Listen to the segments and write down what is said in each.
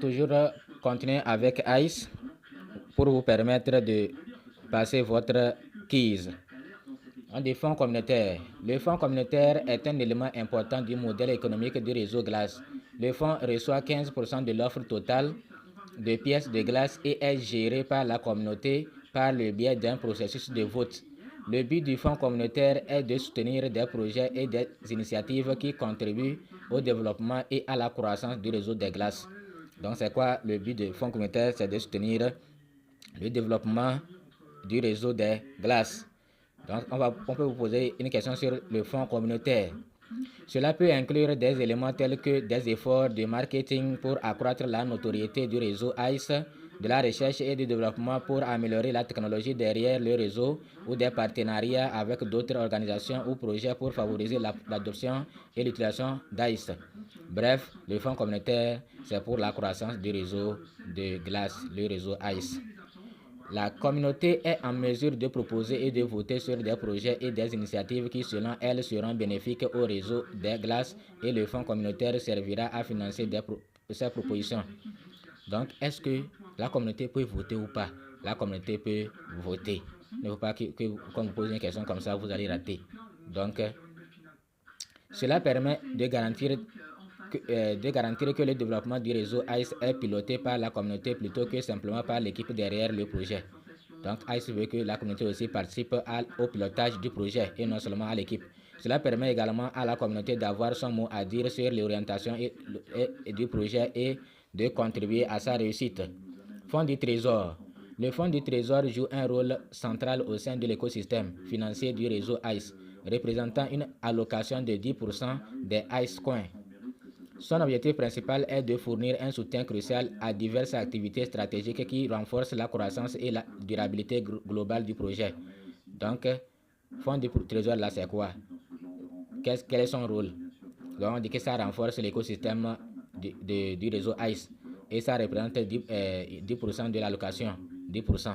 toujours continuer avec ICE pour vous permettre de passer votre quiz. Des fonds communautaires. Le fonds communautaire est un élément important du modèle économique du réseau glace. Le fonds reçoit 15% de l'offre totale de pièces de glace et est géré par la communauté par le biais d'un processus de vote. Le but du fonds communautaire est de soutenir des projets et des initiatives qui contribuent au développement et à la croissance du réseau des glaces. Donc, c'est quoi le but du fonds communautaire? C'est de soutenir le développement du réseau des glaces. Donc, on peut vous poser une question sur le fonds communautaire. Cela peut inclure des éléments tels que des efforts de marketing pour accroître la notoriété du réseau ICE, de la recherche et du développement pour améliorer la technologie derrière le réseau ou des partenariats avec d'autres organisations ou projets pour favoriser l'adoption et l'utilisation d'ICE. Bref, le fonds communautaire, c'est pour la croissance du réseau de glace, le réseau ICE. La communauté est en mesure de proposer et de voter sur des projets et des initiatives qui, selon elle, seront bénéfiques au réseau des glaces et le fonds communautaire servira à financer ces propositions. Donc, est-ce que la communauté peut voter ou pas? La communauté peut voter. Il ne faut pas qu'on vous pose une question comme ça, vous allez rater. Donc, cela permet de garantir que le développement du réseau ICE est piloté par la communauté plutôt que simplement par l'équipe derrière le projet. Donc, ICE veut que la communauté aussi participe au pilotage du projet et non seulement à l'équipe. Cela permet également à la communauté d'avoir son mot à dire sur l'orientation du projet et de contribuer à sa réussite. Fonds du Trésor. Le Fonds du Trésor joue un rôle central au sein de l'écosystème financier du réseau ICE, représentant une allocation de 10% des ICE Coins. Son objectif principal est de fournir un soutien crucial à diverses activités stratégiques qui renforcent la croissance et la durabilité globale du projet. Donc, Fonds du Trésor, là, c'est quoi? Quel est son rôle? Donc, on dit que ça renforce l'écosystème du réseau ICE et ça représente 10% de l'allocation. 10%.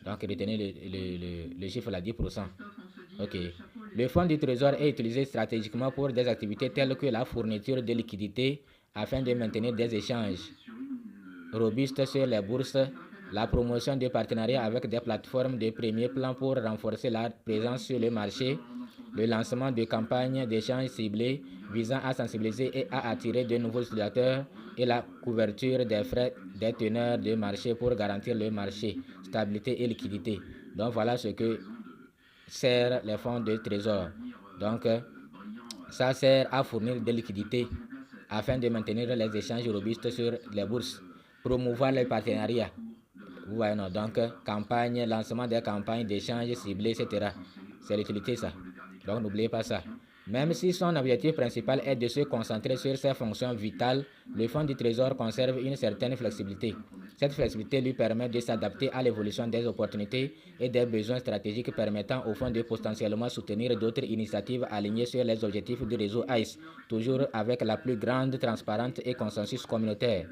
Donc, retenez le chiffre là, 10%. OK. Le fonds du trésor est utilisé stratégiquement pour des activités telles que la fourniture de liquidités afin de maintenir des échanges robustes sur les bourses, la promotion de partenariats avec des plateformes de premier plan pour renforcer la présence sur le marché, le lancement de campagnes d'échanges ciblées visant à sensibiliser et à attirer de nouveaux utilisateurs et la couverture des frais des teneurs de marché pour garantir le marché, stabilité et liquidité. Donc voilà ce que sert les fonds de trésor. Donc, ça sert à fournir des liquidités afin de maintenir les échanges robustes sur les bourses, promouvoir les partenariats. Vous voyez, non? Donc, campagne, lancement des campagnes d'échanges ciblées, etc. C'est l'utilité, ça. Donc, n'oubliez pas ça. Même si son objectif principal est de se concentrer sur ses fonctions vitales, le fonds du trésor conserve une certaine flexibilité. Cette flexibilité lui permet de s'adapter à l'évolution des opportunités et des besoins stratégiques permettant au fonds de potentiellement soutenir d'autres initiatives alignées sur les objectifs du réseau ICE, toujours avec la plus grande transparence et consensus communautaire.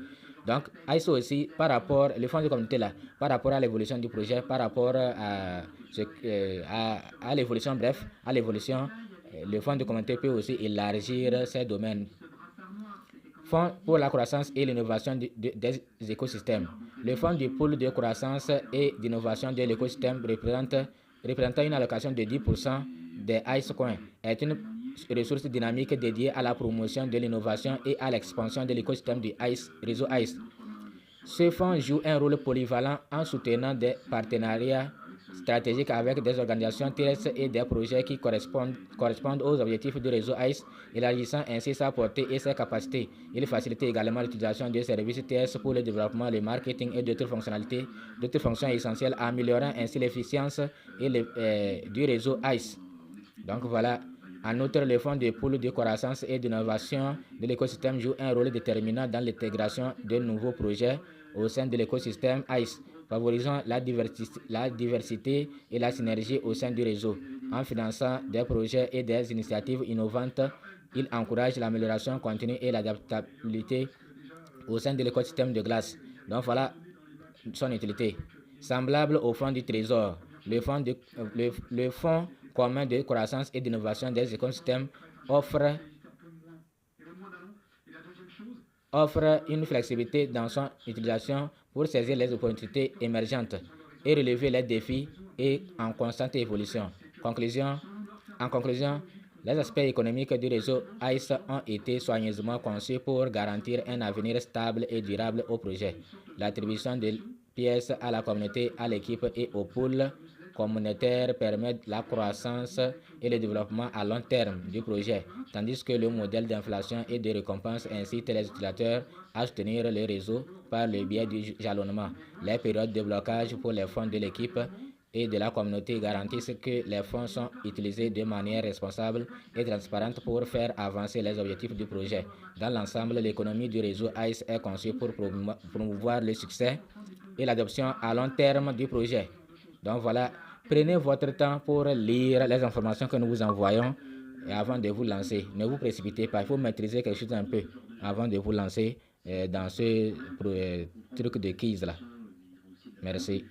Donc, ICE aussi, par rapport, le fonds de communauté là, par rapport à l'évolution du projet, par rapport à l'évolution, bref, à l'évolution, le fonds de communauté peut aussi élargir ses domaines. Fonds pour la croissance et l'innovation des écosystèmes. Le fonds du pôle de croissance et d'innovation de l'écosystème représentant une allocation de 10% des ICE Coins est une ressource dynamique dédiée à la promotion de l'innovation et à l'expansion de l'écosystème du réseau ICE. Ce fonds joue un rôle polyvalent en soutenant des partenariats stratégiques avec des organisations terrestres et des projets qui correspondent aux objectifs du réseau ICE, élargissant ainsi sa portée et ses capacités. Il facilite également l'utilisation de services terrestres pour le développement, le marketing et d'autres fonctions essentielles, améliorant ainsi l'efficience du réseau ICE. Donc voilà. En outre, le fonds de pôle de croissance et d'innovation de l'écosystème joue un rôle déterminant dans l'intégration de nouveaux projets au sein de l'écosystème ICE, favorisant la diversité et la synergie au sein du réseau. En finançant des projets et des initiatives innovantes, il encourage l'amélioration continue et l'adaptabilité au sein de l'écosystème de glace. Donc voilà son utilité. Semblable au fonds du trésor, le fonds commun de croissance et d'innovation des écosystèmes offre offre une flexibilité dans son utilisation pour saisir les opportunités émergentes et relever les défis et en constante évolution. En conclusion, les aspects économiques du réseau ICE ont été soigneusement conçus pour garantir un avenir stable et durable au projet. L'attribution de pièces à la communauté, à l'équipe et au pool communautaire permet la croissance et le développement à long terme du projet, tandis que le modèle d'inflation et de récompense incite les utilisateurs à soutenir le réseau par le biais du jalonnement. Les périodes de blocage pour les fonds de l'équipe et de la communauté garantissent que les fonds sont utilisés de manière responsable et transparente pour faire avancer les objectifs du projet. Dans l'ensemble, l'économie du réseau ICE est conçue pour promouvoir le succès et l'adoption à long terme du projet. Donc voilà, prenez votre temps pour lire les informations que nous vous envoyons avant de vous lancer. Ne vous précipitez pas, il faut maîtriser quelque chose un peu avant de vous lancer dans ce truc de quiz là. Merci.